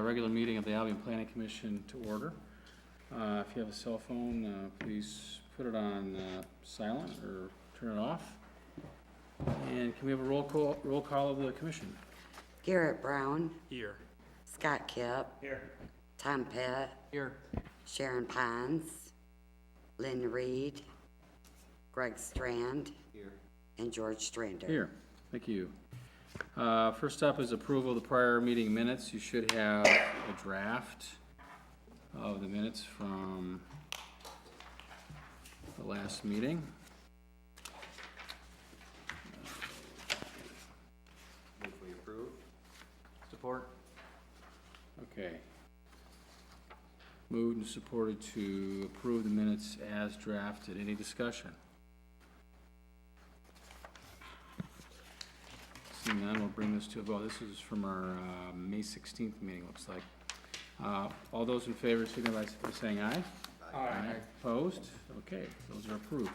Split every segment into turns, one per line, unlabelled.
regular meeting of the Albion Planning Commission to order. If you have a cell phone, please put it on silent or turn it off. And can we have a roll call of the commission?
Garrett Brown.
Here.
Scott Kipp.
Here.
Tom Pitt.
Here.
Sharon Pons. Lynn Reed. Greg Strand.
Here.
And George Strander.
Here. Thank you. First up is approval of the prior meeting minutes. You should have a draft of the minutes from the last meeting.
Move we approve. Support.
Okay. Moved and supported to approve the minutes as drafted. Any discussion? Seeing none, we'll bring this to a vote. This is from our May 16th meeting, looks like. All those in favor signify by saying aye.
Aye.
Opposed? Okay, those are approved.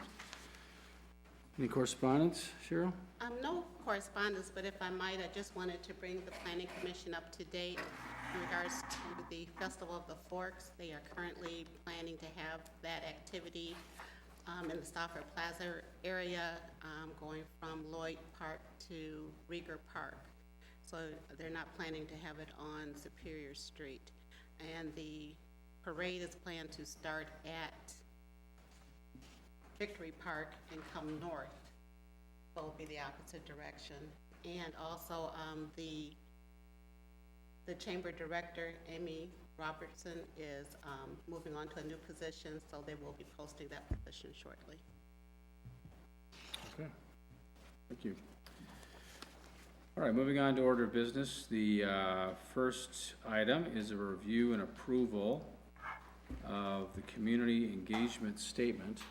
Any correspondence, Cheryl?
No correspondence, but if I might, I just wanted to bring the Planning Commission up to date in regards to the Festival of the Forks. They are currently planning to have that activity in the Stauffer Plaza area, going from Lloyd Park to Rieger Park. So they're not planning to have it on Superior Street. And the parade is planned to start at Victory Park and come north. So it'll be the opposite direction. And also the chamber director, Amy Robertson, is moving on to a new position, so they will be posting that position shortly.
Okay, thank you. All right, moving on to order of business. The first item is a review and approval of the community engagement statement.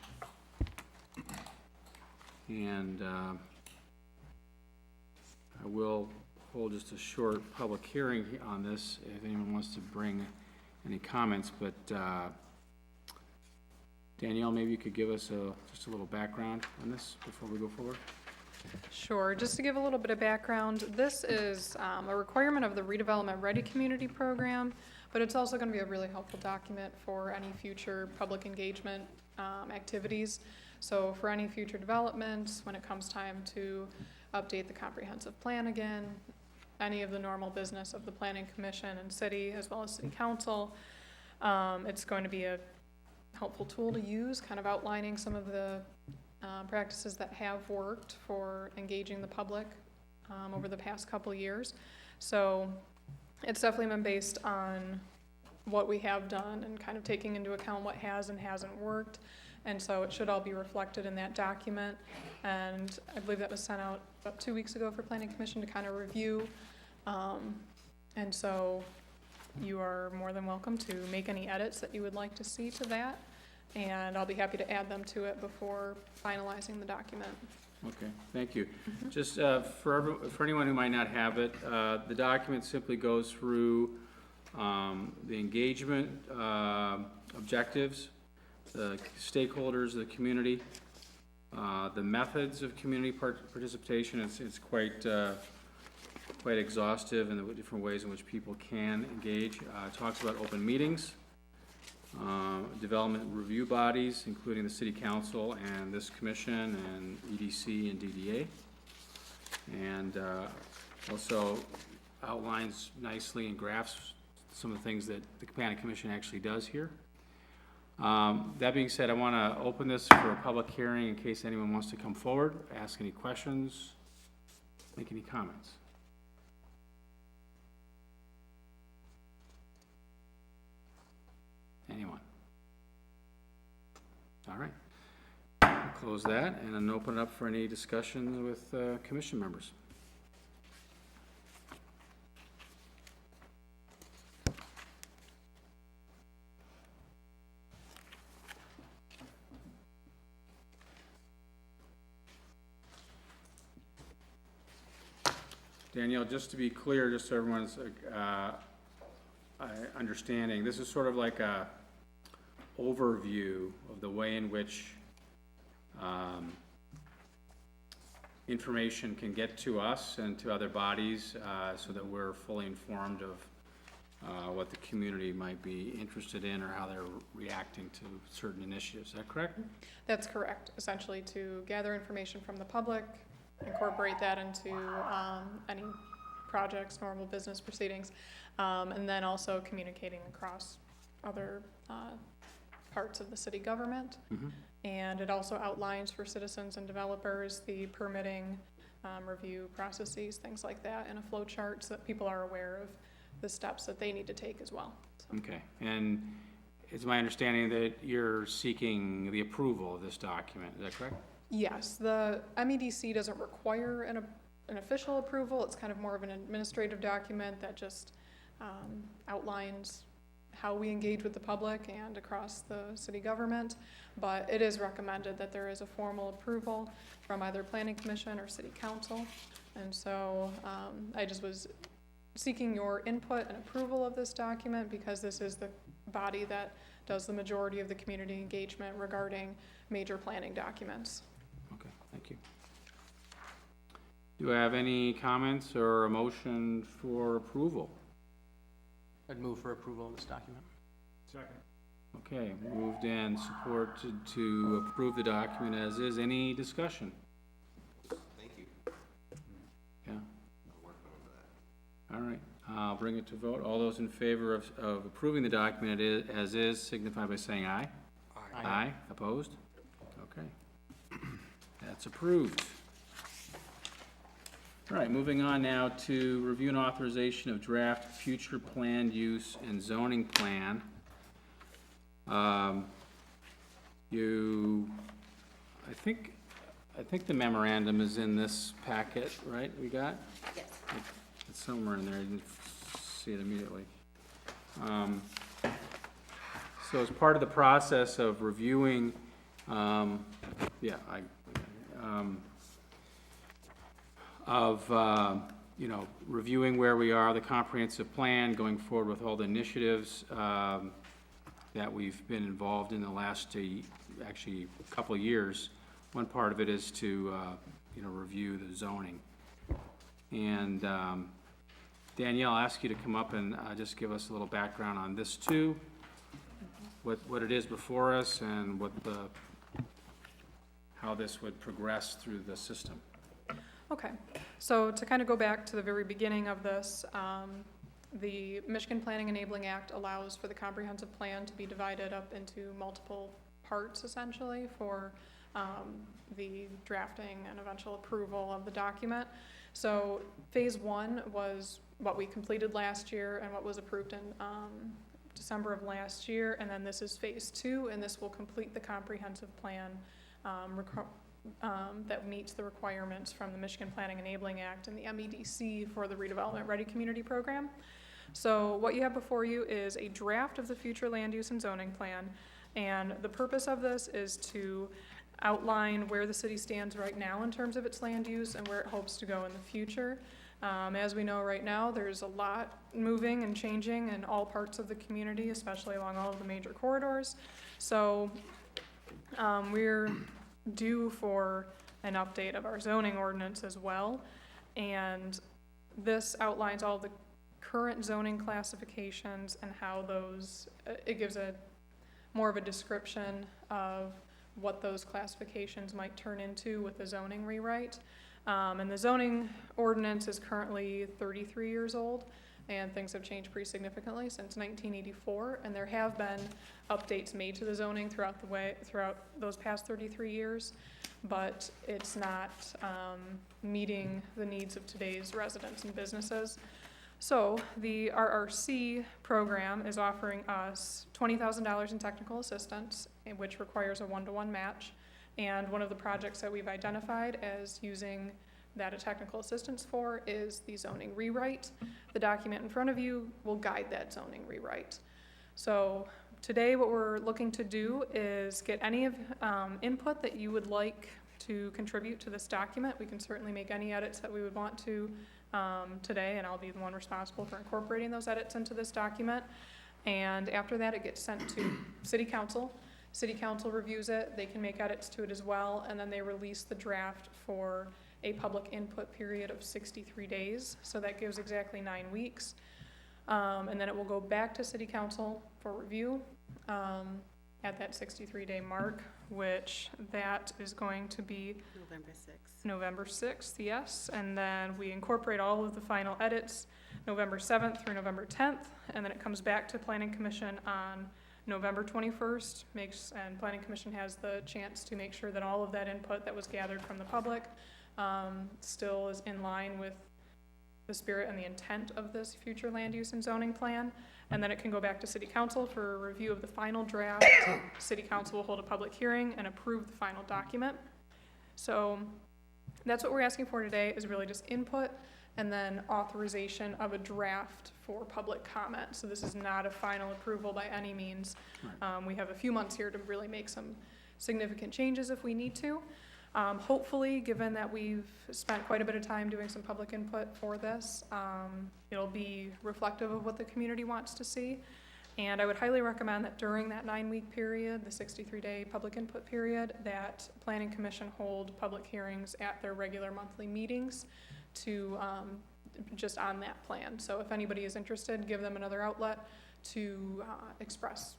And I will hold just a short public hearing on this if anyone wants to bring any comments, but Danielle, maybe you could give us just a little background on this before we go forward.
Sure. Just to give a little bit of background, this is a requirement of the Redevelopment Ready Community Program, but it's also going to be a really helpful document for any future public engagement activities. So for any future developments, when it comes time to update the comprehensive plan again, any of the normal business of the Planning Commission and city, as well as City Council, it's going to be a helpful tool to use, kind of outlining some of the practices that have worked for engaging the public over the past couple years. So it's definitely been based on what we have done and kind of taking into account what has and hasn't worked. And so it should all be reflected in that document. And I believe that was sent out about 2 weeks ago for Planning Commission to kind of review. And so you are more than welcome to make any edits that you would like to see to that. And I'll be happy to add them to it before finalizing the document.
Okay, thank you. Just for anyone who might not have it, the document simply goes through the engagement objectives, the stakeholders of the community, the methods of community participation. It's quite exhaustive in the different ways in which people can engage. It talks about open meetings, development review bodies, including the City Council and this Commission and EDC and DDA, and also outlines nicely and graphs some of the things that the Planning Commission actually does here. That being said, I want to open this for a public hearing in case anyone wants to come forward, ask any questions, make any comments. Anyone? All right. I'll close that and then open it up for any discussion with commission members. Danielle, just to be clear, just so everyone's understanding, this is sort of like a overview of the way in which information can get to us and to other bodies so that we're fully informed of what the community might be interested in or how they're reacting to certain initiatives. Is that correct?
That's correct, essentially to gather information from the public, incorporate that into any projects, normal business proceedings, and then also communicating across other parts of the city government. And it also outlines for citizens and developers the permitting, review processes, things like that, in a flow chart so that people are aware of the steps that they need to take as well. So.
Okay, and it's my understanding that you're seeking the approval of this document, is that correct?
Yes, the MEDC doesn't require an official approval. It's kind of more of an administrative document that just outlines how we engage with the public and across the city government, but it is recommended that there is a formal approval from either planning commission or city council. And so I just was seeking your input and approval of this document because this is the body that does the majority of the community engagement regarding major planning documents.
Okay, thank you. Do I have any comments or a motion for approval?
I'd move for approval of this document.
Second.
Okay, moved and supported to approve the document as is. Any discussion?
Thank you.
Yeah? All right, I'll bring it to vote. All those in favor of approving the document as is signify by saying aye. Aye. Opposed? Okay. That's approved. All right, moving on now to review and authorization of draft future planned use and zoning plan. I think the memorandum is in this packet, right, we got?
Yes.
It's somewhere in there, I didn't see it immediately. So as part of the process of reviewing, reviewing where we are, the comprehensive plan, going forward with all the initiatives that we've been involved in the last, actually, couple of years. One part of it is to, review the zoning. And Danielle, I'll ask you to come up and just give us a little background on this too, what it is before us and how this would progress through the system.
Okay, so to kind of go back to the very beginning of this, the Michigan Planning Enabling Act allows for the comprehensive plan to be divided up into multiple parts essentially for the drafting and eventual approval of the document. So phase one was what we completed last year and what was approved in December of last year, and then this is phase two, and this will complete the comprehensive plan that meets the requirements from the Michigan Planning Enabling Act and the MEDC for the Redevelopment Ready Community Program. So what you have before you is a draft of the future land use and zoning plan, and the purpose of this is to outline where the city stands right now in terms of its land use and where it hopes to go in the future. As we know right now, there's a lot moving and changing in all parts of the community, especially along all of the major corridors. So we're due for an update of our zoning ordinance as well. And this outlines all the current zoning classifications and how those, it gives more of a description of what those classifications might turn into with the zoning rewrite. And the zoning ordinance is currently 33 years old, and things have changed pretty significantly since 1984, and there have been updates made to the zoning throughout those past 33 years, but it's not meeting the needs of today's residents and businesses. So the RRC program is offering us $20,000 in technical assistance, which requires a one-to-one match. And one of the projects that we've identified as using that technical assistance for is the zoning rewrite. The document in front of you will guide that zoning rewrite. So today what we're looking to do is get any of input that you would like to contribute to this document. We can certainly make any edits that we would want to today, and I'll be the one responsible for incorporating those edits into this document. And after that, it gets sent to City Council. City Council reviews it, they can make edits to it as well, and then they release the draft for a public input period of 63 days. So that gives exactly 9 weeks. And then it will go back to city council for review, at that 63-day mark, which that is going to be
November 6th.
November 6th, yes, and then we incorporate all of the final edits November 7th through November 10th, and then it comes back to Planning Commission on November 21st, and Planning Commission has the chance to make sure that all of that input that was gathered from the public still is in line with the spirit and the intent of this future land use and zoning plan, and then it can go back to City Council for a review of the final draft. City Council will hold a public hearing and approve the final document. So that's what we're asking for today, is really just input and then authorization of a draft for public comment. So this is not a final approval by any means. We have a few months here to really make some significant changes if we need to. Hopefully, given that we've spent quite a bit of time doing some public input for this, it'll be reflective of what the community wants to see. And I would highly recommend that during that 9-week period, the 63-day public input period, that Planning Commission hold public hearings at their regular monthly meetings to, just on that plan. So if anybody is interested, give them another outlet to express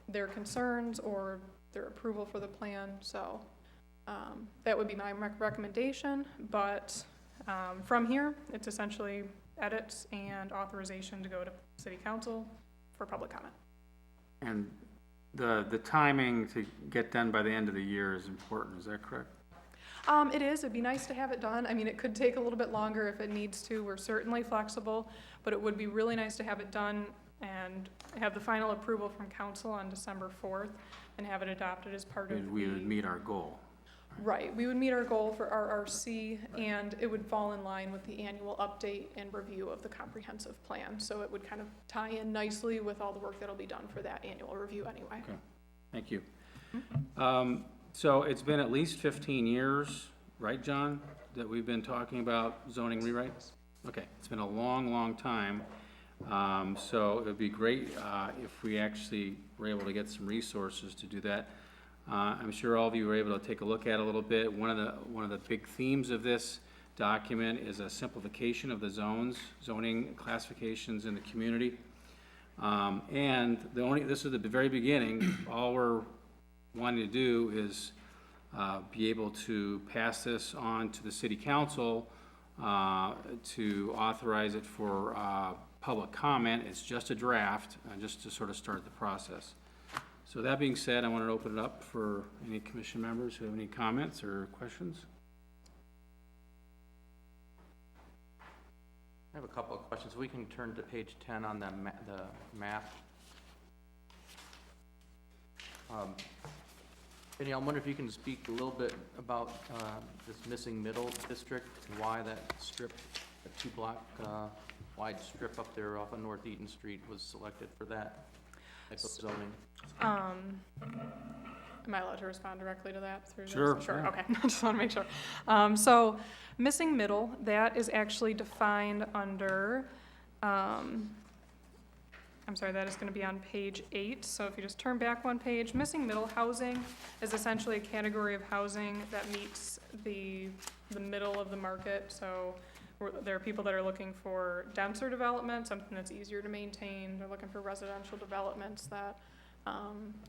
their concerns or their approval for the plan. So that would be my recommendation, but from here, it's essentially edits and authorization to go to City Council for public comment.
And the timing to get done by the end of the year is important, is that correct?
It is. It'd be nice to have it done. I mean, it could take a little bit longer if it needs to. We're certainly flexible, but it would be really nice to have it done and have the final approval from council on December 4th and have it adopted as part of
We would meet our goal.
Right, we would meet our goal for RRC, and it would fall in line with the annual update and review of the comprehensive plan. So it would kind of tie in nicely with all the work that'll be done for that annual review anyway.
Okay, thank you. So it's been at least 15 years, right, John, that we've been talking about zoning rewrites? Okay, it's been a long, long time. So it would be great if we actually were able to get some resources to do that. I'm sure all of you were able to take a look at it a little bit. One of the big themes of this document is a simplification of the zoning classifications in the community. And this is the very beginning. All we're wanting to do is be able to pass this on to the city council to authorize it for public comment. It's just a draft, just to sort of start the process. So that being said, I wanted to open it up for any commission members who have any comments or questions.
I have a couple of questions. We can turn to page 10 on the map. Penny, I wonder if you can speak a little bit about this missing middle district and why that strip, that 2-block wide strip up there off of North Eaton Street was selected for that type of zoning.
Am I allowed to respond directly to that through this?
Sure,
Sure,
yeah.
okay, I just want to make sure. So missing middle, that is actually defined under, I'm sorry, that is going to be on page 8. So if you just turn back one page, missing middle housing is essentially a category of housing that meets the middle of the market. So there are people that are looking for denser development, something that's easier to maintain. They're looking for residential developments that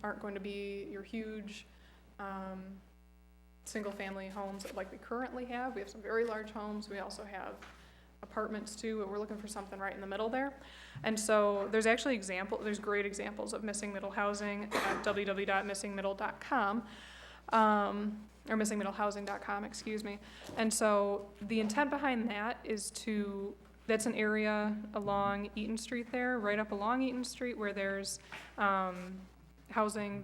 aren't going to be your huge single-family homes like we currently have. We have some very large homes. We also have apartments too, but we're looking for something right in the middle there. And so there's actually there's great examples of missing middle housing at www.missingmiddle.com. Or missingmiddlehousing.com, excuse me. And so the intent behind that is that's an area along Eaton Street there, right up along Eaton Street, where there's housing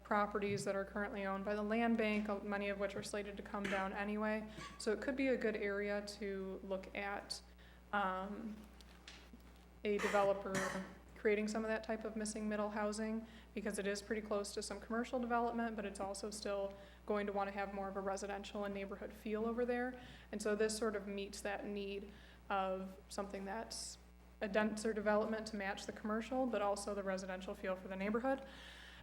properties that are currently owned by the land bank, many of which are slated to come down anyway. So it could be a good area to look at a developer creating some of that type of missing middle housing, because it is pretty close to some commercial development, but it's also still going to want to have more of a residential and neighborhood feel over there. And so this sort of meets that need of something that's a denser development to match the commercial, but also the residential feel for the neighborhood.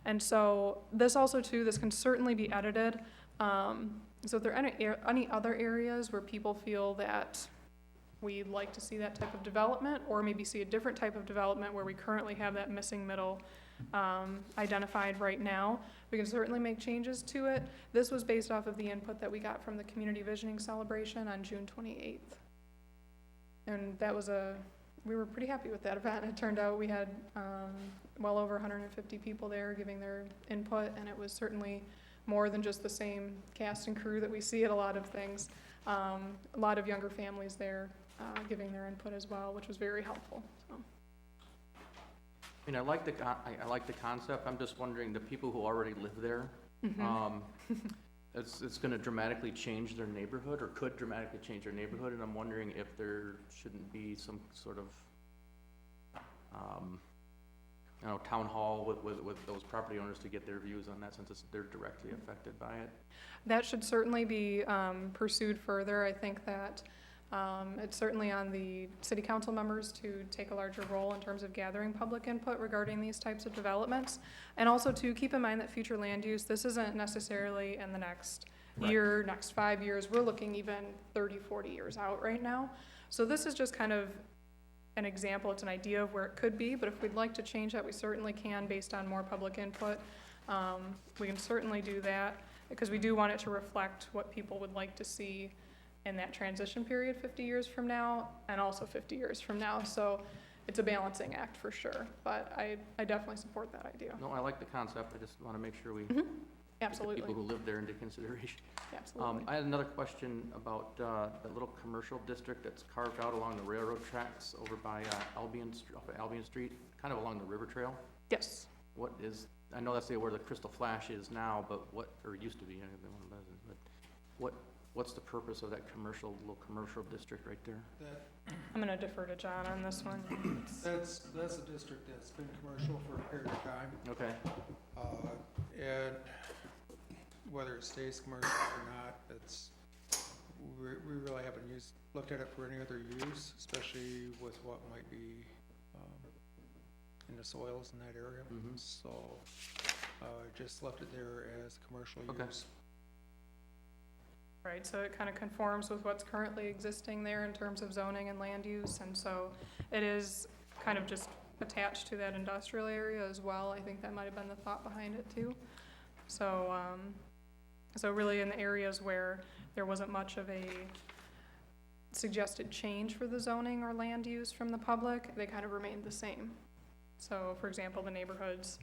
And so this also too, this can certainly be edited. So if there are any other areas where people feel that we'd like to see that type of development, or maybe see a different type of development where we currently have that missing middle identified right now. We can certainly make changes to it. This was based off of the input that we got from the Community Visioning Celebration on June 28th. And that was we were pretty happy with that event. It turned out we had well over 150 people there giving their input, and it was certainly more than just the same cast and crew that we see at a lot of things. A lot of younger families there giving their input as well, which was very helpful. So.
I mean, I like the concept. I'm just wondering, the people who already live there, it's gonna dramatically change their neighborhood, or could dramatically change their neighborhood, and I'm wondering if there shouldn't be some sort of, town hall with those property owners to get their views on that, since they're directly affected by it.
That should certainly be pursued further. I think that it's certainly on the city council members to take a larger role in terms of gathering public input regarding these types of developments. And also to keep in mind that future land use, this isn't necessarily in the next year, next 5 years. We're looking even 30, 40 years out right now. So this is just kind of an example. It's an idea of where it could be, but if we'd like to change that, we certainly can based on more public input. We can certainly do that because we do want it to reflect what people would like to see in that transition period 50 years from now and also 50 years from now. So it's a balancing act for sure, but I definitely support that idea.
No, I like the concept. I just want to make sure we
Absolutely.
take the people who live there into consideration.
Absolutely.
I had another question about the little commercial district that's carved out along the railroad tracks over by Albion, off of Albion Street, kind of along the river trail.
Yes.
What is, I know that's where the Crystal Flash is now, but or used to be, but what's the purpose of that little commercial district right there?
I'm gonna defer to John on this one.
That's a district that's been commercial for a period of time,
Okay,
and whether it stays commercial or not, we really haven't looked at it for any other use, especially with what might be in the soils in that area. So just left it there as commercial use.
Right, so it kind of conforms with what's currently existing there in terms of zoning and land use, and so it is kind of just attached to that industrial area as well. I think that might have been the thought behind it too. So, so really in the areas where there wasn't much of a suggested change for the zoning or land use from the public, they kind of remained the same. So for example, the neighborhoods,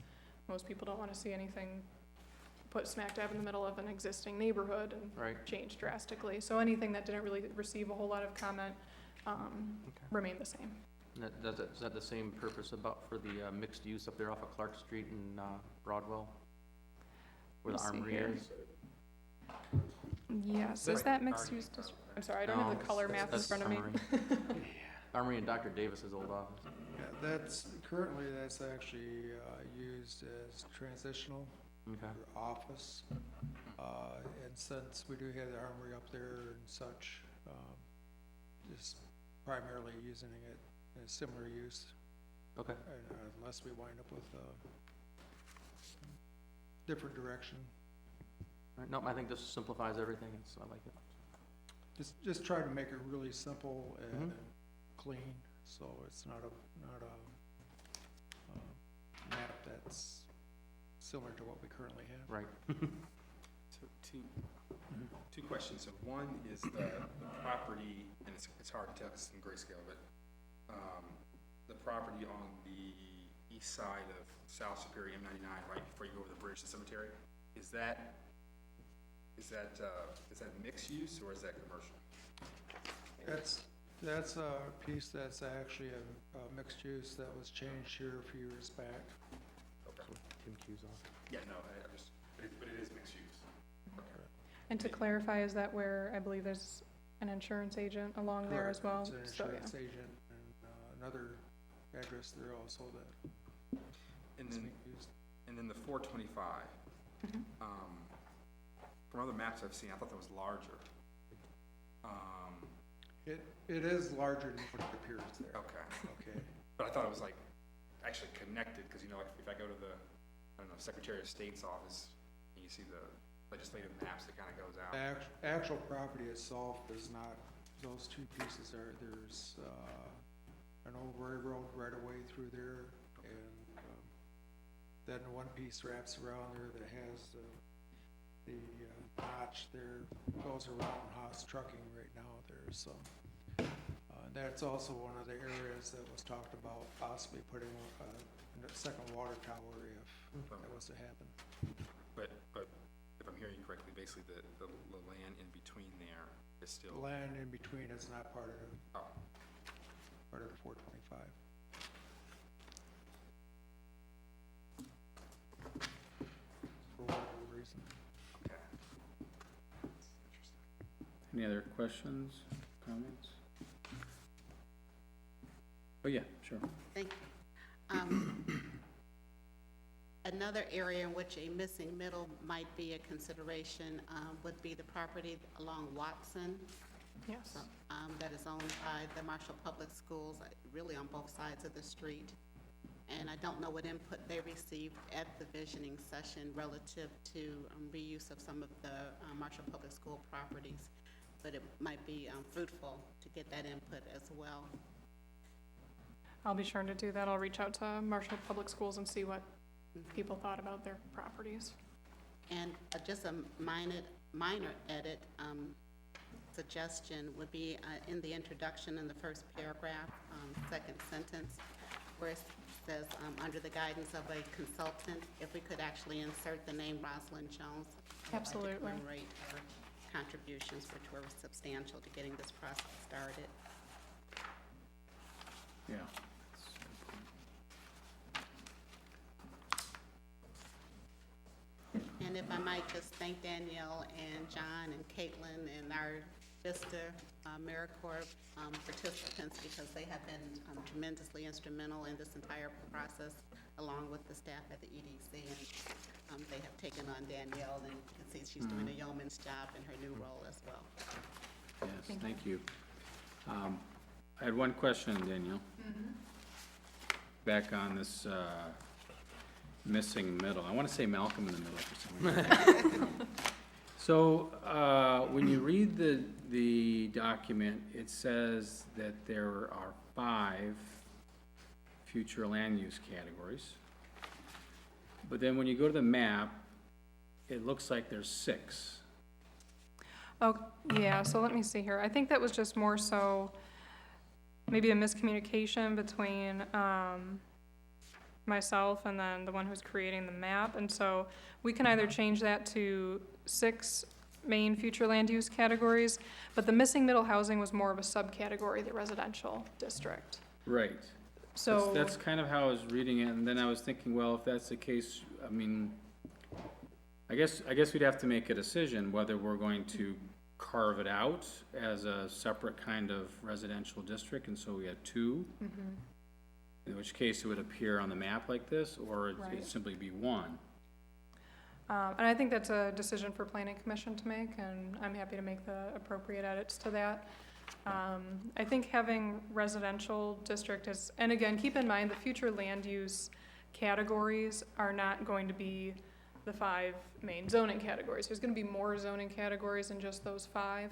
most people don't want to see anything put smack dab in the middle of an existing neighborhood and change drastically. So anything that didn't really receive a whole lot of comment remained the same.
and is that the same purpose for the mixed use up there off of Clark Street in Broadwell? Where the armory is?
Yes, is that mixed use district? I'm sorry, I don't have the color map in
That's
front of me.
Armory in Dr. Davis's old office.
Yeah, currently that's actually used as transitional
Okay.
for office. And since we do have the armory up there and such, just primarily using it as similar use.
Okay.
Unless we wind up with different direction.
All right. No, I think this simplifies everything. I like it.
Just try to make it really simple and clean, so it's not a map that's similar to what we currently have.
Right.
So two questions. So one is the property, and it's hard to tell because it's in grayscale, but the property on the east side of South Superior M99, right before you go over the bridge to the cemetery, is that mixed use or is that commercial?
That's a piece that's actually a mixed use that was changed here a few years back.
Okay.
Tim Q's off.
Yeah, no, but it is mixed use. Okay.
And to clarify, is that where I believe there's an insurance agent along there as well?
It's an
So, yeah.
insurance agent and another address there also that
And
is
then
being used.
And then the 425, from other maps I've seen, I thought that was larger.
It is larger than what it appears there.
Okay.
Okay.
But I thought it was like actually connected, because like if I go to the, Secretary of State's office, and you see the legislative maps that kind of goes out.
The actual property itself is not those two pieces are, there's, an old railroad right away through there, and, then one piece wraps around there that has, the notch there, goes around Haas Trucking right now there, so. That's also one of the areas that was talked about possibly putting a second water tower if that was to happen.
But if I'm hearing you correctly, basically the land in between there is still.
The land in between is not part of the,
Oh,
part of the 425. For whatever reason.
okay. That's interesting.
Any other questions, comments? Oh, yeah, sure.
Thank you. Another area in which a missing middle might be a consideration would be the property along Watson
Yes.
that is owned by the Marshall Public Schools, really on both sides of the street. And I don't know what input they received at the visioning session relative to reuse of some of the Marshall Public School properties, but it might be fruitful to get that input as well.
I'll be sure to do that. I'll reach out to Marshall Public Schools and see what people thought about their properties.
And just a minor edit, suggestion would be in the introduction in the first paragraph, second sentence, where it says, under the guidance of a consultant, if we could actually insert the name Rosalind Jones. I would like to
Absolutely.
commemorate her contributions, which were substantial to getting this process started.
Yeah.
And if I might just thank Danielle and John and Caitlin and our VISTA AmeriCorps participants, because they have been tremendously instrumental in this entire process, along with the staff at the EDC. And they have taken on Danielle, and you can see she's doing a yeoman's job in her new role as well.
Yes, thank you. I had one question, Danielle. Back on this missing middle. I want to say Malcolm in the middle for some reason. So, when you read the document, it says that there are 5 future land use categories. But then when you go to the map, it looks like there's 6.
Oh, yeah, so let me see here. I think that was just more so maybe a miscommunication between myself and then the one who's creating the map. And so we can either change that to 6 main future land use categories, but the missing middle housing was more of a subcategory, the residential district.
Right.
So
That's kind of how I was reading it, and then I was thinking, well, if that's the case, I mean, I guess we'd have to make a decision whether we're going to carve it out as a separate kind of residential district, and so we had 2. In which case it would appear on the map like this, or it'd
Right.
simply be 1.
and I think that's a decision for planning commission to make, and I'm happy to make the appropriate edits to that. I think having residential district is, and again, keep in mind the future land use categories are not going to be the 5 main zoning categories. There's gonna be more zoning categories than just those 5.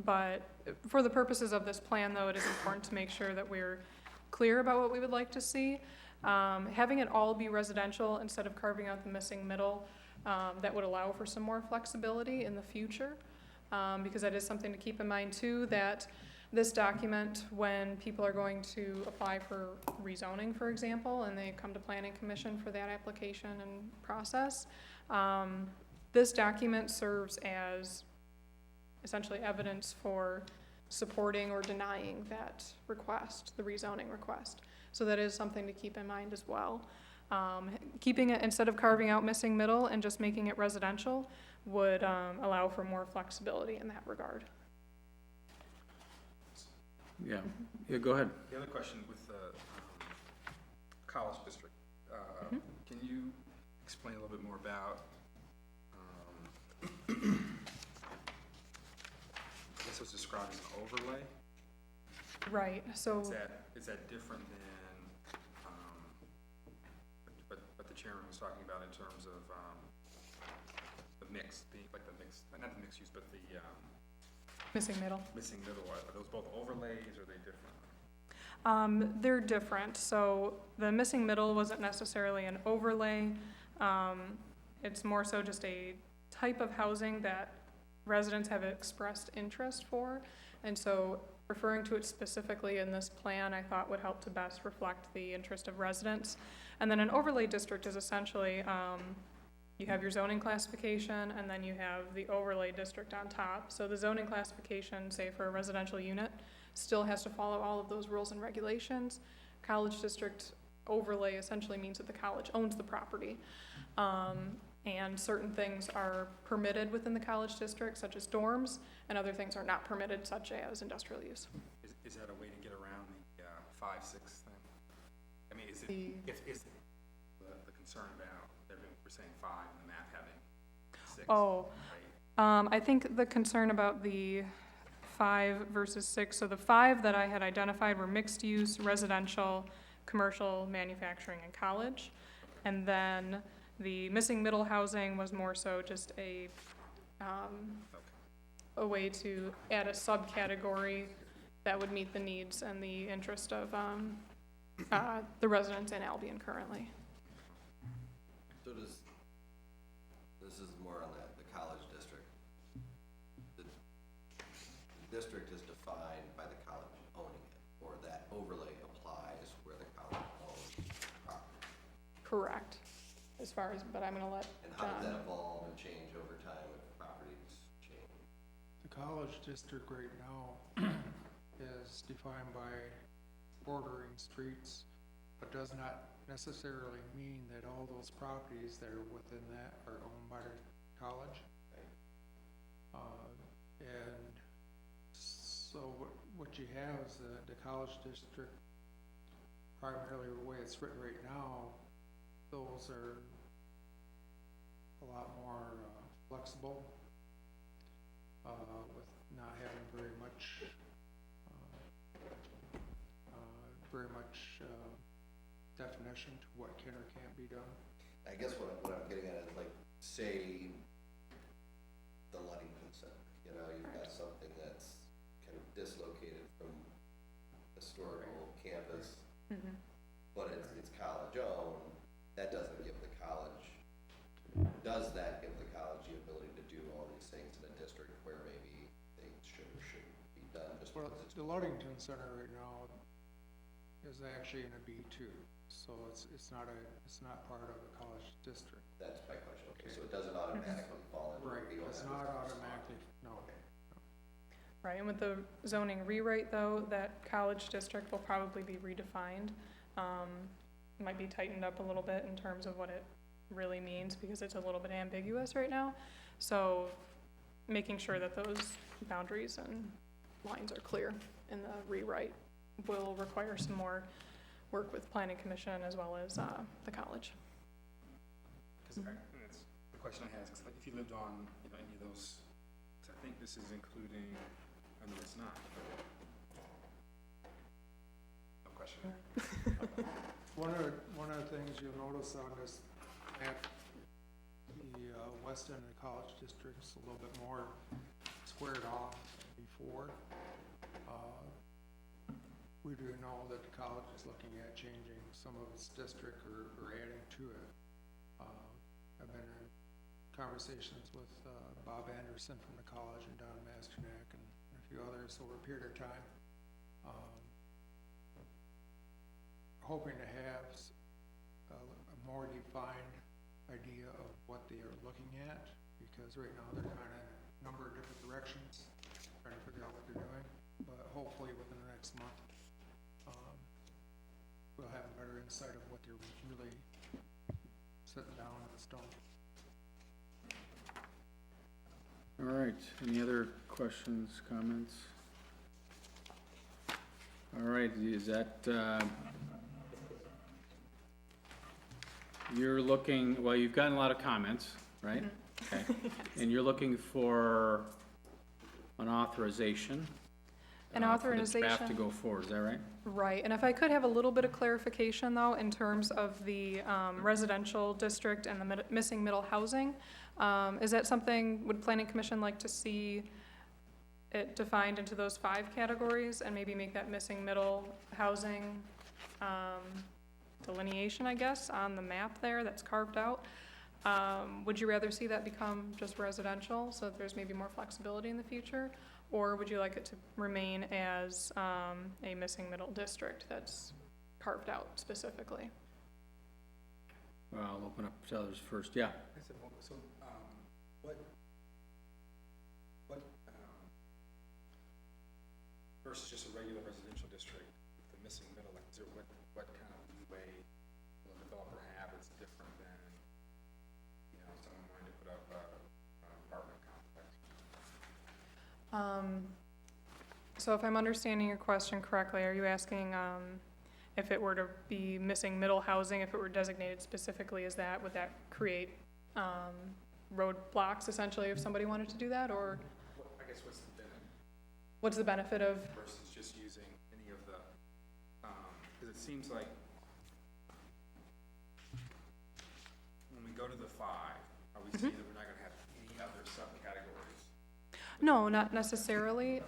But for the purposes of this plan, though, it is important to make sure that we're clear about what we would like to see. Having it all be residential instead of carving out the missing middle, that would allow for some more flexibility in the future. Because that is something to keep in mind too, that this document, when people are going to apply for rezoning, for example, and they come to planning commission for that application and process, this document serves as essentially evidence for supporting or denying that request, the rezoning request. So that is something to keep in mind as well. Keeping it, instead of carving out missing middle and just making it residential, would allow for more flexibility in that regard.
Yeah, go ahead.
The other question with the college district, can you explain a little bit more about, I guess it was described as an overlay?
Right, so,
Is that different than, what the chairman was talking about in terms of the mix, not the mixed use, but the
Missing middle.
missing middle, are those both overlays, or are they different?
They're different, so the missing middle wasn't necessarily an overlay. It's more so just a type of housing that residents have expressed interest for. And so referring to it specifically in this plan, I thought would help to best reflect the interest of residents. And then an overlay district is essentially, you have your zoning classification, and then you have the overlay district on top. So the zoning classification, say for a residential unit, still has to follow all of those rules and regulations. College district overlay essentially means that the college owns the property. And certain things are permitted within the college district, such as dorms, and other things are not permitted, such as industrial use.
Is that a way to get around the 5-6 thing? I mean, is
The-
the concern about, we're saying 5 and the map having 6?
Oh,
Right?
I think the concern about the 5 versus 6, so the 5 that I had identified were mixed use, residential, commercial, manufacturing, and college. And then the missing middle housing was more so just a way to add a subcategory that would meet the needs and the interest of the residents in Albion currently.
So this is more on the college district. The district is defined by the college owning it, or that overlay applies where the college owns property.
Correct, as far as, but I'm gonna let
And how does that
John.
evolve and change over time if properties change?
The college district right now is defined by bordering streets, but does not necessarily mean that all those properties that are within that are owned by the college. And so what you have is the college district, primarily the way it's written right now, those are a lot more flexible, with not having very much definition to what can or can't be done.
I guess what I'm getting at is like, say, the Ludington Center, you know, you've got something that's kind of dislocated from historical campus, but it's college owned. That doesn't give the college, does that give the college the ability to do all these things in a district where maybe they should or shouldn't be done just
Well,
because it's.
the Ludington Center right now is actually in a B2, so it's not part of the college district.
That's my question, okay, so it doesn't automatically fall into.
Right,
the
it's
ONS.
not automatically, no.
Right, and with the zoning rewrite though, that college district will probably be redefined. Might be tightened up a little bit in terms of what it really means, because it's a little bit ambiguous right now. So making sure that those boundaries and lines are clear in the rewrite will require some more work with planning commission as well as the college.
Because that's the question I had, is like if you lived on, any of those, 'cause I think this is including, I know it's not. No question.
One of the things you'll notice on this map, the west end of the college district is a little bit more squared off than before. We do know that the college is looking at changing some of its district or adding to it. I've been in conversations with Bob Anderson from the college and Don Masternak and a few others over a period of time. Hoping to have a more defined idea of what they are looking at, because right now they're kind of a number of different directions, trying to figure out what they're doing. But hopefully within the next month, we'll have a better insight of what they're really sitting down in stone.
All right, any other questions, comments? All right, is that, you're looking, well, you've gotten a lot of comments, right? Okay, and you're looking for an authorization?
An
For the draft to
authorization.
go forward, is that right?
Right, and if I could have a little bit of clarification though, in terms of the residential district and the missing middle housing, is that something, would planning commission like to see it defined into those 5 categories and maybe make that missing middle housing, delineation, I guess, on the map there that's carved out. Would you rather see that become just residential, so that there's maybe more flexibility in the future? Or would you like it to remain as, a missing middle district that's carved out specifically?
Well, I'll open up to others first, yeah.
I said, well, so, what, versus just a regular residential district, with the missing middle, like, is there, what kind of leeway will a developer have that's different than, you know, someone wanting to put up an apartment complex?
So if I'm understanding your question correctly, are you asking, if it were to be missing middle housing, if it were designated specifically as that, would that create, roadblocks essentially if somebody wanted to do that, or
I guess what's the benefit
what's the benefit of?
versus just using any of the, because it seems like when we go to the 5, are we seeing that we're not gonna have any other subcategories?
No, not necessarily.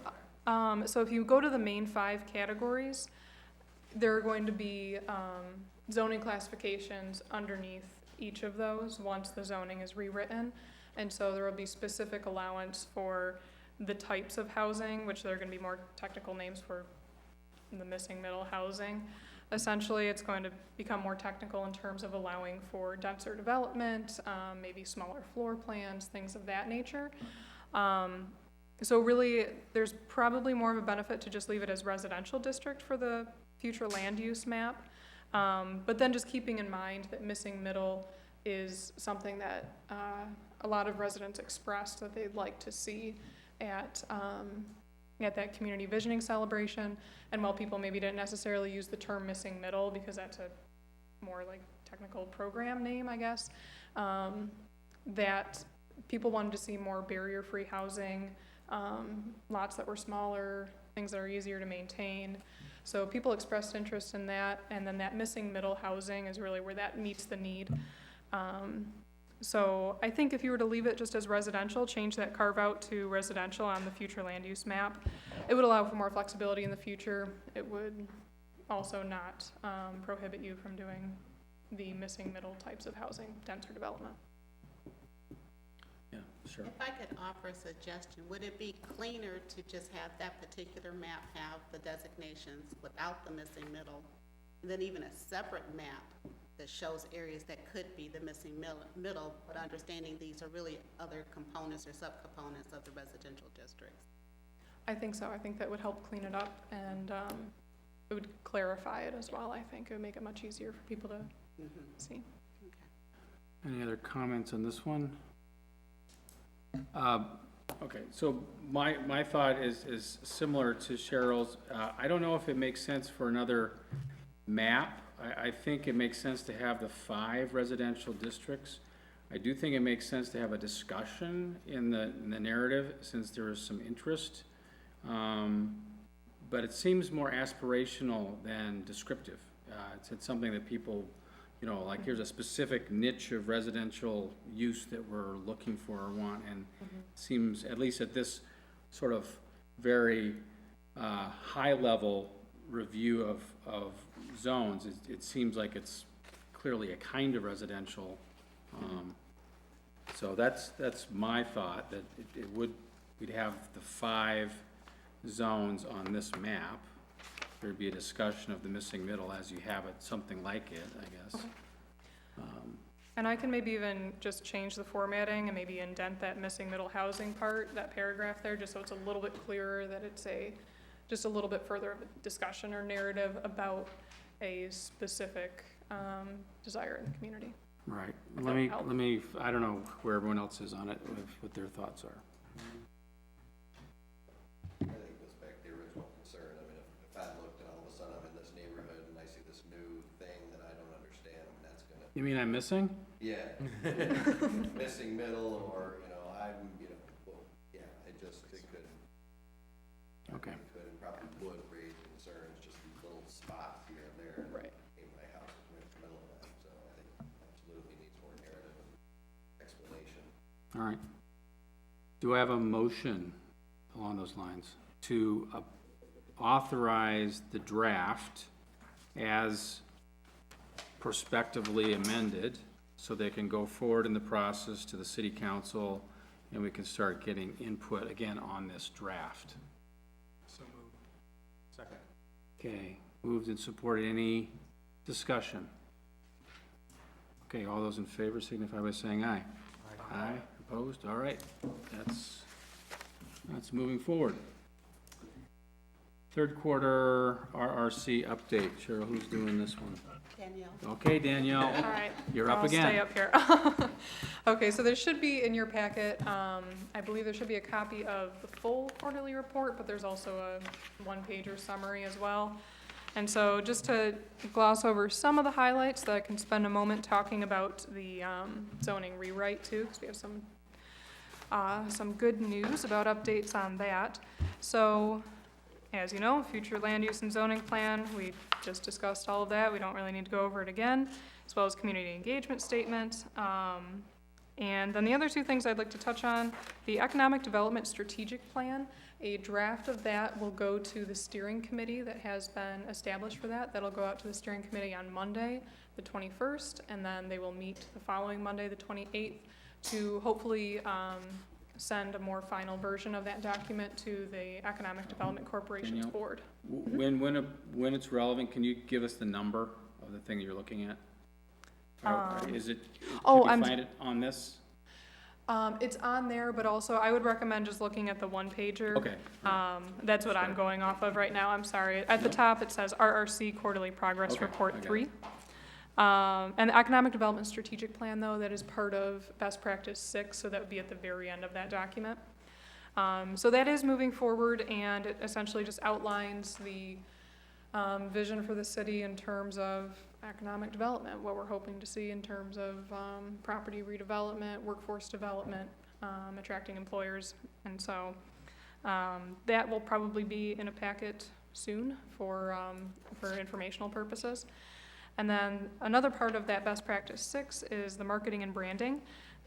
So if you go to the main 5 categories, there are going to be, zoning classifications underneath each of those once the zoning is rewritten. And so there will be specific allowance for the types of housing, which there are gonna be more technical names for the missing middle housing. Essentially, it's going to become more technical in terms of allowing for denser development, maybe smaller floor plans, things of that nature. So really, there's probably more of a benefit to just leave it as residential district for the future land use map. But then just keeping in mind that missing middle is something that a lot of residents expressed that they'd like to see at that community visioning celebration. And while people maybe didn't necessarily use the term missing middle because that's a more like technical program name, I guess, that people wanted to see more barrier-free housing, lots that were smaller, things that are easier to maintain. So people expressed interest in that, and then that missing middle housing is really where that meets the need. So I think if you were to leave it just as residential, change that carve out to residential on the future land use map, it would allow for more flexibility in the future. It would also not prohibit you from doing the missing middle types of housing, denser development.
Yeah, sure.
If I could offer a suggestion, would it be cleaner to just have that particular map have the designations without the missing middle? And then even a separate map that shows areas that could be the missing middle, but understanding these are really other components or subcomponents of the residential districts?
I think so. I think that would help clean it up, and it would clarify it as well. I think it would make it much easier for people to see.
Any other comments on this one? Okay, so my thought is similar to Cheryl's. I don't know if it makes sense for another map. I think it makes sense to have the 5 residential districts. I do think it makes sense to have a discussion in the narrative, since there is some interest. But it seems more aspirational than descriptive. It's something that people, you know, like, here's a specific niche of residential use that we're looking for or want, and seems, at least at this sort of very high-level review of zones, it seems like it's clearly a kind of residential. So that's my thought, that we'd have the 5 zones on this map. There'd be a discussion of the missing middle as you have it, something like it, I guess.
Okay. And I can maybe even just change the formatting and maybe indent that missing middle housing part, that paragraph there, just so it's a little bit clearer that it's just a little bit further of a discussion or narrative about a specific desire in the community.
Right,
If
let
that
me,
helps.
I don't know where everyone else is on it, what their thoughts are.
I think it goes back to the original concern. I mean, if I looked and all of a sudden I'm in this neighborhood and I see this new thing that I don't understand, I mean, that's gonna,
You mean I'm missing?
yeah. Missing middle, or, you know, I'm, you know, well, yeah, it could.
Okay.
It could and probably would raise concerns, just these little spots here and there.
Right.
In my house is right in the middle of that, so I think absolutely needs more narrative and explanation.
All right. Do I have a motion along those lines, to authorize the draft as prospectively amended, so they can go forward in the process to the city council, and we can start getting input again on this draft.
So moved. Second.
Okay, moved and supported. Any discussion? Okay, all those in favor signify by saying aye. Aye. Opposed? All right, that's moving forward. Third quarter RRC update. Cheryl, who's doing this one?
Danielle?
Okay, Danielle,
All right.
you're up again.
I'll stay up here. Okay, so there should be in your packet, I believe there should be a copy of the full quarterly report, but there's also a one-pager summary as well. And so just to gloss over some of the highlights, that I can spend a moment talking about the zoning rewrite too, because we have some good news about updates on that. So, as you know, future land use and zoning plan, we just discussed all of that. We don't really need to go over it again, as well as community engagement statement. And then the other two things I'd like to touch on, the economic development strategic plan. A draft of that will go to the steering committee that has been established for that. That'll go out to the steering committee on Monday, the 21st, and then they will meet the following Monday, the 28th, to hopefully send a more final version of that document to the Economic Development Corporation's
Danielle?
board.
When it's relevant, can you give us the number of the thing you're looking at? Is it,
oh,
can you find it on this?
It's on there, but also I would recommend just looking at the one pager.
Okay.
That's what I'm going off of right now, I'm sorry. At the top, it says RRC Quarterly Progress
Okay, I
Report
got
3. And the Economic Development Strategic Plan, though, that is part of Best Practice 6, so that would be at the very end of that document. So that is moving forward, and it essentially just outlines the vision for the city in terms of economic development, what we're hoping to see in terms of property redevelopment, workforce development, attracting employers. And so that will probably be in a packet soon for informational purposes. And then another part of that Best Practice 6 is the marketing and branding.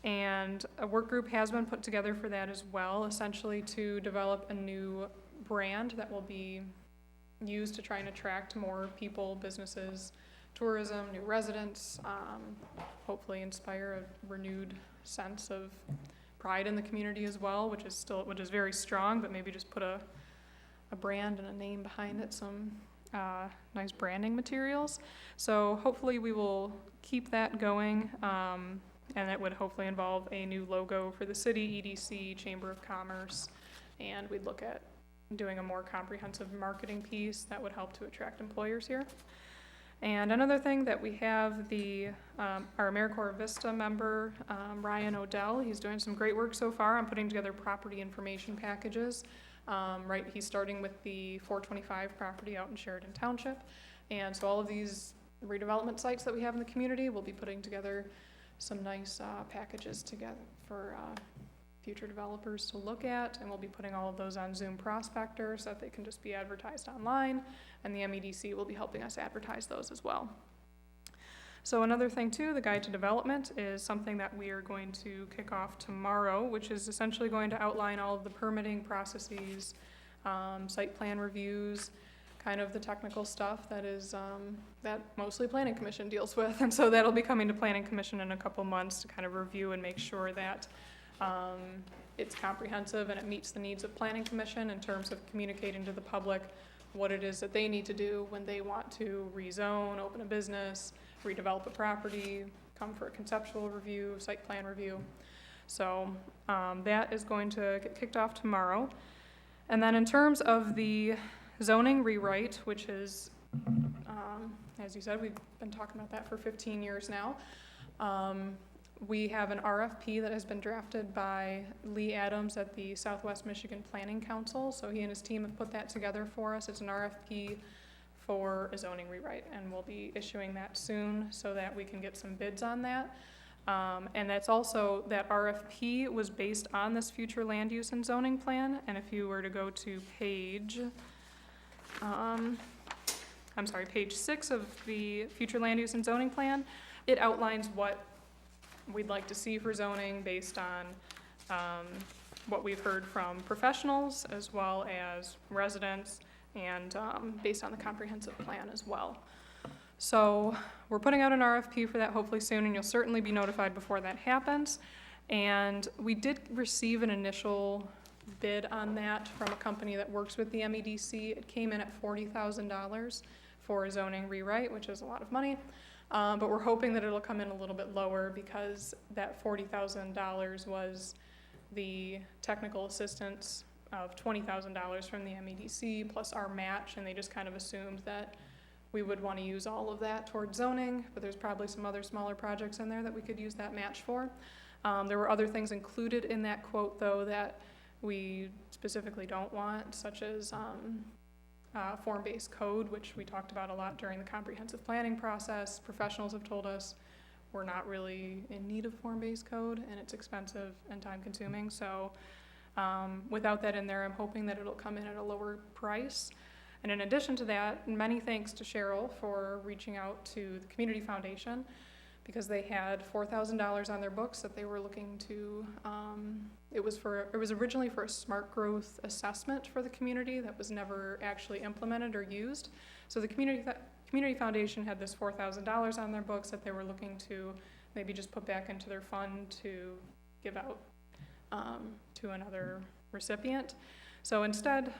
And a work group has been put together for that as well, essentially to develop a new brand that will be used to try and attract more people, businesses, tourism, new residents, hopefully inspire a renewed sense of pride in the community as well, which is very strong, but maybe just put a brand and a name behind it, some nice branding materials. So hopefully we will keep that going, and it would hopefully involve a new logo for the city, EDC, Chamber of Commerce, and we'd look at doing a more comprehensive marketing piece that would help to attract employers here. And another thing that we have, our AmeriCorps Vista member, Ryan Odell, he's doing some great work so far on putting together property information packages. He's starting with the 425 property out in Sheridan Township. And so all of these redevelopment sites that we have in the community, we'll be putting together some nice packages together for future developers to look at, and we'll be putting all of those on Zoom Prospector so that they can just be advertised online, and the MEDC will be helping us advertise those as well. So another thing too, the Guide to Development is something that we are going to kick off tomorrow, which is essentially going to outline all of the permitting processes, site plan reviews, kind of the technical stuff that is that mostly Planning Commission deals with, and so that'll be coming to Planning Commission in a couple months to kind of review and make sure that it's comprehensive and it meets the needs of Planning Commission in terms of communicating to the public what it is that they need to do when they want to rezone, open a business, redevelop a property, come for a conceptual review, site plan review. So that is going to get kicked off tomorrow. And then in terms of the zoning rewrite, which is, as you said, we've been talking about that for 15 years now. We have an RFP that has been drafted by Lee Adams at the Southwest Michigan Planning Council. So he and his team have put that together for us. It's an RFP for a zoning rewrite, and we'll be issuing that soon so that we can get some bids on that. And that's also, that RFP was based on this future land use and zoning plan. And if you were to go to page 6 of the future land use and zoning plan, it outlines what we'd like to see for zoning based on what we've heard from professionals as well as residents and based on the comprehensive plan as well. So we're putting out an RFP for that hopefully soon, and you'll certainly be notified before that happens. And we did receive an initial bid on that from a company that works with the MEDC. It came in at $40,000 for a zoning rewrite, which is a lot of money. But we're hoping that it'll come in a little bit lower because that $40,000 was the technical assistance of $20,000 from the MEDC plus our match, and they just kind of assumed that we would want to use all of that towards zoning, but there's probably some other smaller projects in there that we could use that match for. There were other things included in that quote, though, that we specifically don't want, such as form-based code, which we talked about a lot during the comprehensive planning process. Professionals have told us we're not really in need of form-based code, and it's expensive and time-consuming. So without that in there, I'm hoping that it'll come in at a lower price. And in addition to that, many thanks to Cheryl for reaching out to the Community Foundation, because they had $4,000 on their books that they were looking to, it was originally for a smart growth assessment for the community that was never actually implemented or used. So the Community Foundation had this $4,000 on their books that they were looking to maybe just put back into their fund to give out to another recipient. So instead,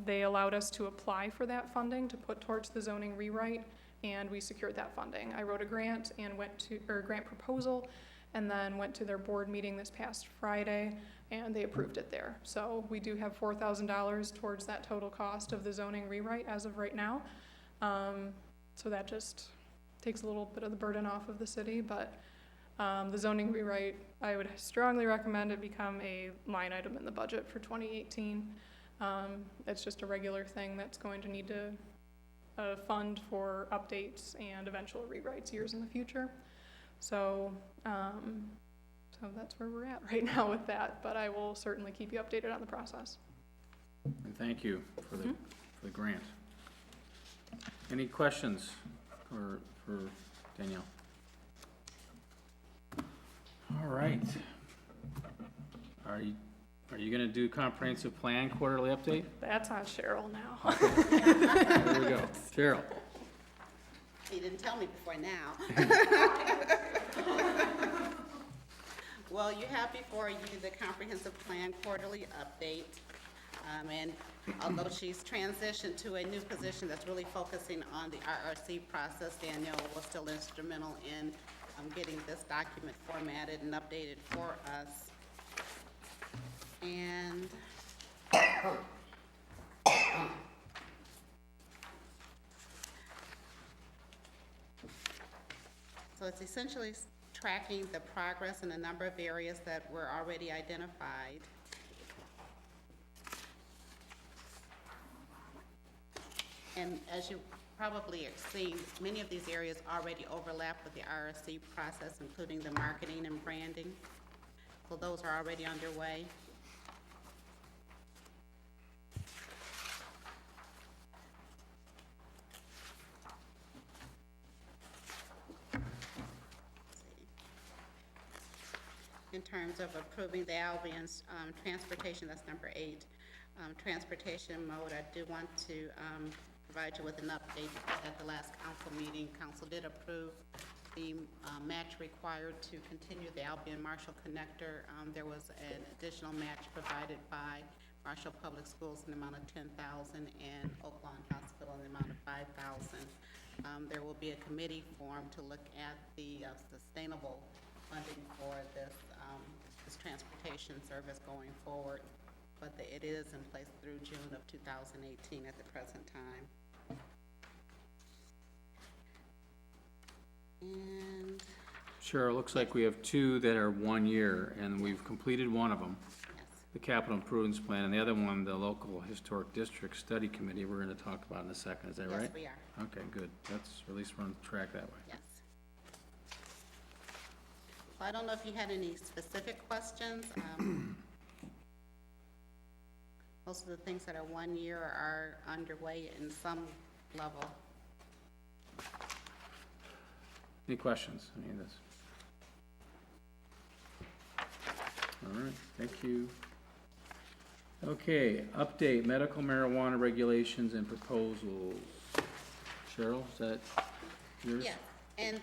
they allowed us to apply for that funding to put towards the zoning rewrite, and we secured that funding. I wrote a grant and grant proposal, and then went to their board meeting this past Friday, and they approved it there. So we do have $4,000 towards that total cost of the zoning rewrite as of right now. So that just takes a little bit of the burden off of the city, but the zoning rewrite, I would strongly recommend it become a line item in the budget for 2018. It's just a regular thing that's going to need to fund for updates and eventual rewrites years in the future. So, so that's where we're at right now with that, but I will certainly keep you updated on the process.
And thank you for the grant. Any questions for Danielle? All right. Are you gonna do comprehensive plan quarterly update?
That's on Cheryl now.
There we go. Cheryl.
You didn't tell me before now. Well, you have before you the comprehensive plan quarterly update. And although she's transitioned to a new position that's really focusing on the RRC process, Danielle was still instrumental in getting this document formatted and updated for us. And so it's essentially tracking the progress in a number of areas that were already identified. And as you probably have seen, many of these areas already overlap with the RRC process, including the marketing and branding. So those are already underway. In terms of approving the Albion's transportation, that's number 8. Transportation mode, I do want to provide you with an update. At the last council meeting, council did approve the match required to continue the Albion Marshall Connector. There was an additional match provided by Marshall Public Schools in the amount of $10,000 and Oak Lawn Hospital in the amount of $5,000. There will be a committee formed to look at the sustainable funding for this transportation service going forward, but it is in place through June of 2018 at the present time. And
Cheryl, looks like we have 2 that are 1 year, and we've completed one of them,
yes,
the capital improvements plan, and the other one, the local historic district study committee, we're gonna talk about in a second, is that right?
yes, we are,
Okay, good. That's, at least we're on track that way.
yes. Well, I don't know if you had any specific questions. Most of the things that are 1 year are underway in some level.
Any questions, any of this? All right, thank you. Okay, update medical marijuana regulations and proposals. Cheryl, is that yours?
Yes, and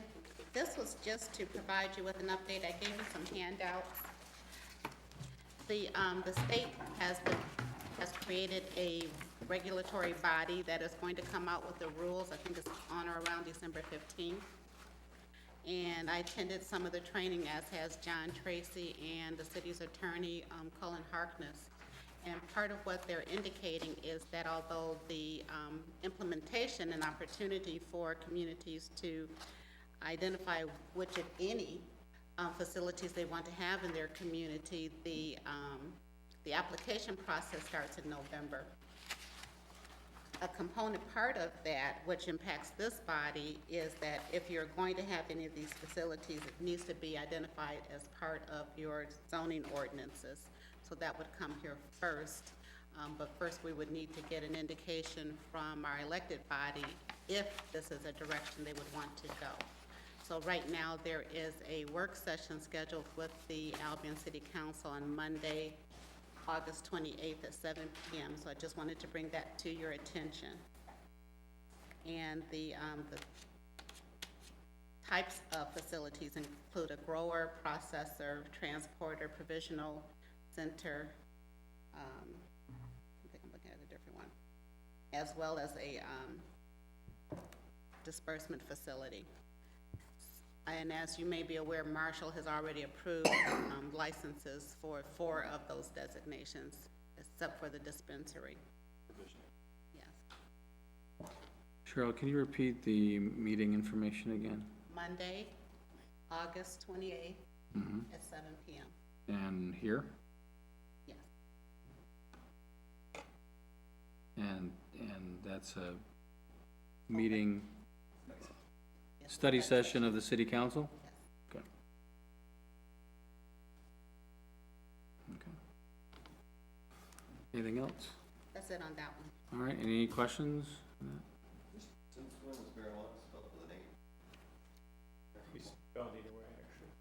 this was just to provide you with an update. I gave you some handouts. The state has created a regulatory body that is going to come out with the rules. I think it's on or around December 15th. And I attended some of the training, as has John Tracy and the city's attorney, Cullen Harkness. And part of what they're indicating is that although the implementation and opportunity for communities to identify which, if any, facilities they want to have in their community, the application process starts in November. A component part of that, which impacts this body, is that if you're going to have any of these facilities, it needs to be identified as part of your zoning ordinances. So that would come here first. But first, we would need to get an indication from our elected body if this is a direction they would want to go. So right now, there is a work session scheduled with the Albion City Council on Monday, August 28th at 7 p.m. So I just wanted to bring that to your attention. And the types of facilities include a grower, processor, transporter, provisional center, I think I'm looking at a different one, as well as a disbursement facility. And as you may be aware, Marshall has already approved licenses for 4 of those designations, except for the dispensary. Yes.
Cheryl, can you repeat the meeting information again?
Monday, August 28th at 7 p.m.
And here?
Yes.
And that's a meeting,
Yes.
study session of the city council?
Yes.
Okay. Okay. Anything else?
That's it on that one.
All right, any questions?
Since when was marijuana spelled with an
We spelled either way, actually.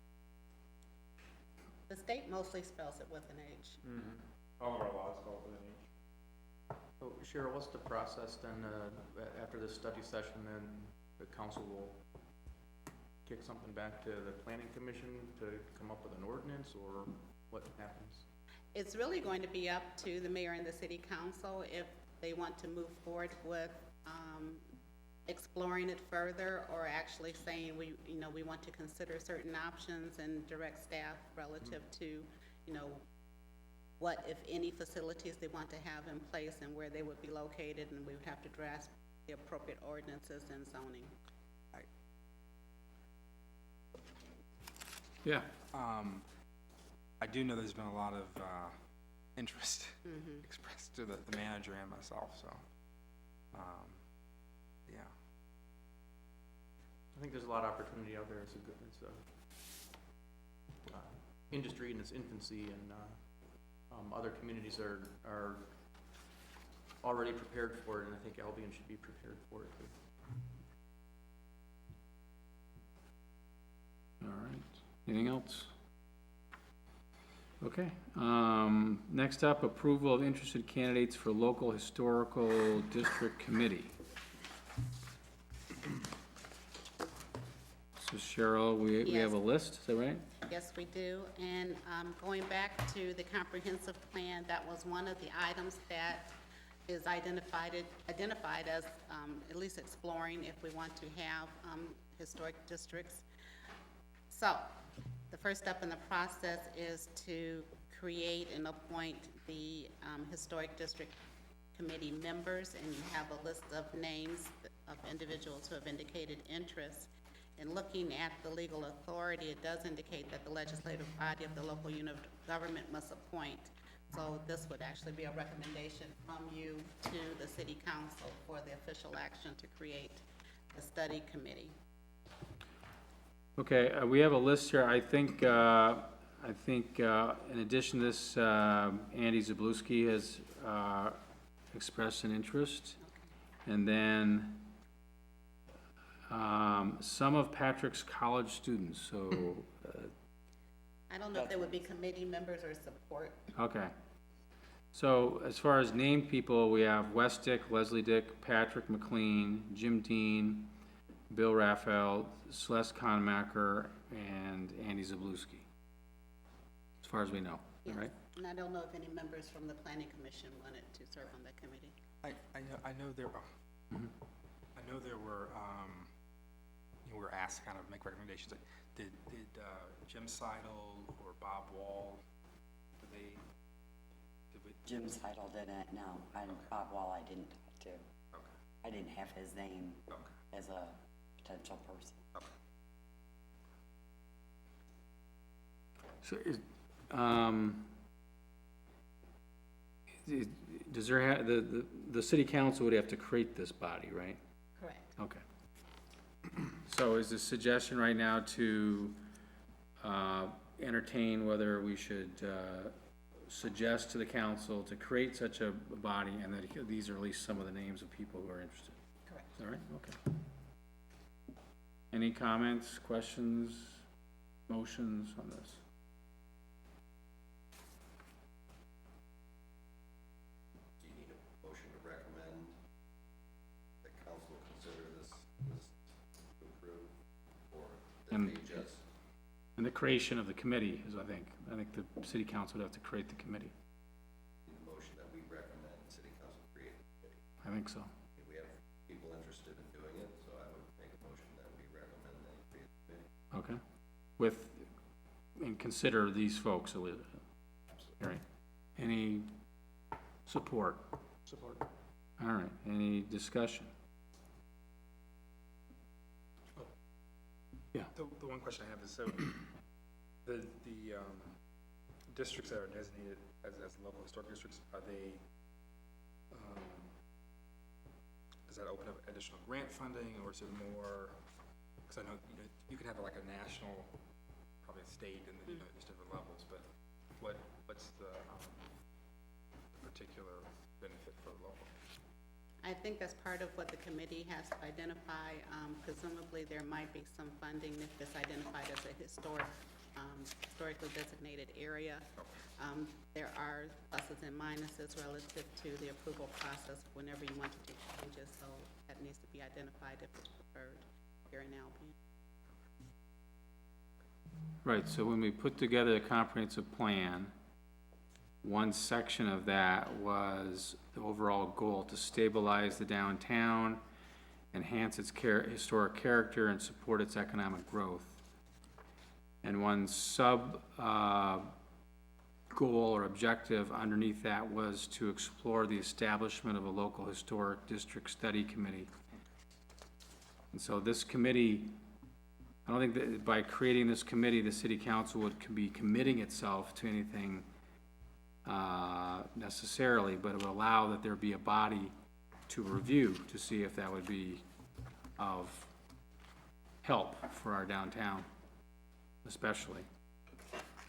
The state mostly spells it with an H.
All of our laws call it with an H.
So Cheryl, what's the process then, after this study session, then the council will kick something back to the planning commission to come up with an ordinance, or what happens?
It's really going to be up to the mayor and the city council if they want to move forward with exploring it further, or actually saying we want to consider certain options and direct staff relative to, what, if any, facilities they want to have in place and where they would be located, and we would have to draft the appropriate ordinances and zoning.
Yeah.
I do know there's been a lot of interest expressed to the manager and myself, so, yeah.
I think there's a lot of opportunity out there. It's a industry in its infancy, and other communities are already prepared for it, and I think Albion should be prepared for it too.
All right, anything else? Okay, next up, approval of interested candidates for local historical district committee. So Cheryl, we have a list, is that right?
Yes, we do. And going back to the comprehensive plan, that was one of the items that is identified as at least exploring if we want to have historic districts. So the first step in the process is to create and appoint the historic district committee members, and you have a list of names of individuals who have indicated interest. In looking at the legal authority, it does indicate that the legislative body of the local unit of government must appoint. So this would actually be a recommendation from you to the city council for the official action to create a study committee.
Okay, we have a list here. I think in addition to this, Andy Zabluski has expressed an interest. And then some of Patrick's college students, so.
I don't know if they would be committee members or support.
Okay. So as far as named people, we have Wes Dick, Leslie Dick, Patrick McLean, Jim Dean, Bill Raphael, Celeste Conmacher, and Andy Zablewski. As far as we know,
Yes.
right?
And I don't know if any members from the planning commission wanted to serve on that committee.
I know there, I know there were, we were asked to kind of make recommendations. Did Jim Seidel or Bob Wall, did we?
Jim Seidel didn't, no, and Bob Wall I didn't talk to.
Okay,
I didn't have his name
okay,
as a potential person.
okay.
So does there have, the city council would have to create this body, right?
Correct.
Okay. So is the suggestion right now to entertain whether we should suggest to the council to create such a body, and that these are at least some of the names of people who are interested?
Correct.
Is that right? Okay. Any comments, questions, motions on this?
Do you need a motion to recommend that council consider this to approve, or that
And-
they just?
And the creation of the committee is, I think the city council would have to create the committee.
Need a motion that we recommend city council create a committee.
I think so.
We have people interested in doing it, so I would make a motion that we recommend that you create a committee.
Okay. And consider these folks, all right. Any support?
Support.
All right, any discussion?
The one question I have is, so, the districts that are designated as local historic districts, are they, does that open up additional grant funding, or is it more, because I know, you could have like a national, probably a state, and then, there's different levels, but what's the particular benefit for local?
I think that's part of what the committee has to identify. Presumably, there might be some funding if it's identified as a historically designated area. There are pluses and minuses relative to the approval process whenever you want to make changes, so that needs to be identified if it's preferred here in Albion.
Right, so when we put together a comprehensive plan, one section of that was the overall goal to stabilize the downtown, enhance its historic character, and support its economic growth. And one goal or objective underneath that was to explore the establishment of a local historic district study committee. And so this committee, I don't think that by creating this committee, the city council would be committing itself to anything necessarily, but it would allow that there be a body to review to see if that would be of help for our downtown, especially,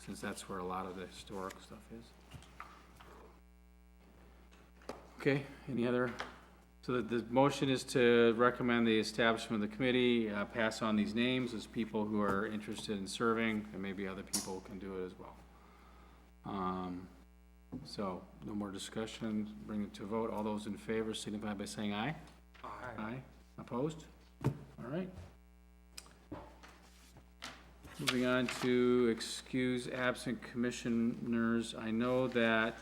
since that's where a lot of the historic stuff is. Okay, any other? So the motion is to recommend the establishment of the committee, pass on these names as people who are interested in serving, and maybe other people can do it as well. So, no more discussion, bring it to a vote. All those in favor signify by saying aye. Aye. Opposed? All right. Moving on to excuse absent commissioners. I know that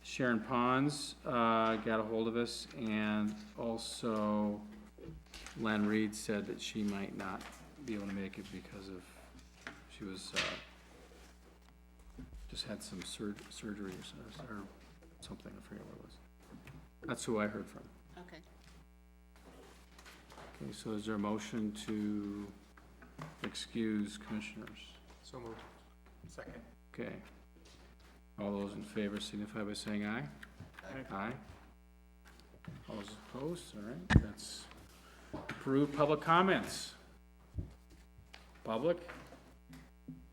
Sharon Pons got a hold of us, and also Len Reed said that she might not be able to make it because of, she was, just had some surgery or something, I forget what it was. That's who I heard from.
Okay.
Okay, so is there a motion to excuse commissioners?
So moved.
Second.
Okay. All those in favor signify by saying aye. Aye. All those opposed, all right, that's approved. Public comments? Public?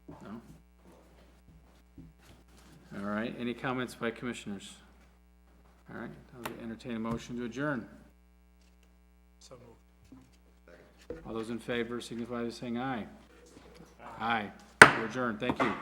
No? All right, any comments by commissioners? All right, I'll entertain a motion to adjourn.
So moved.
All those in favor signify by saying aye. Aye. We're adjourned, thank you.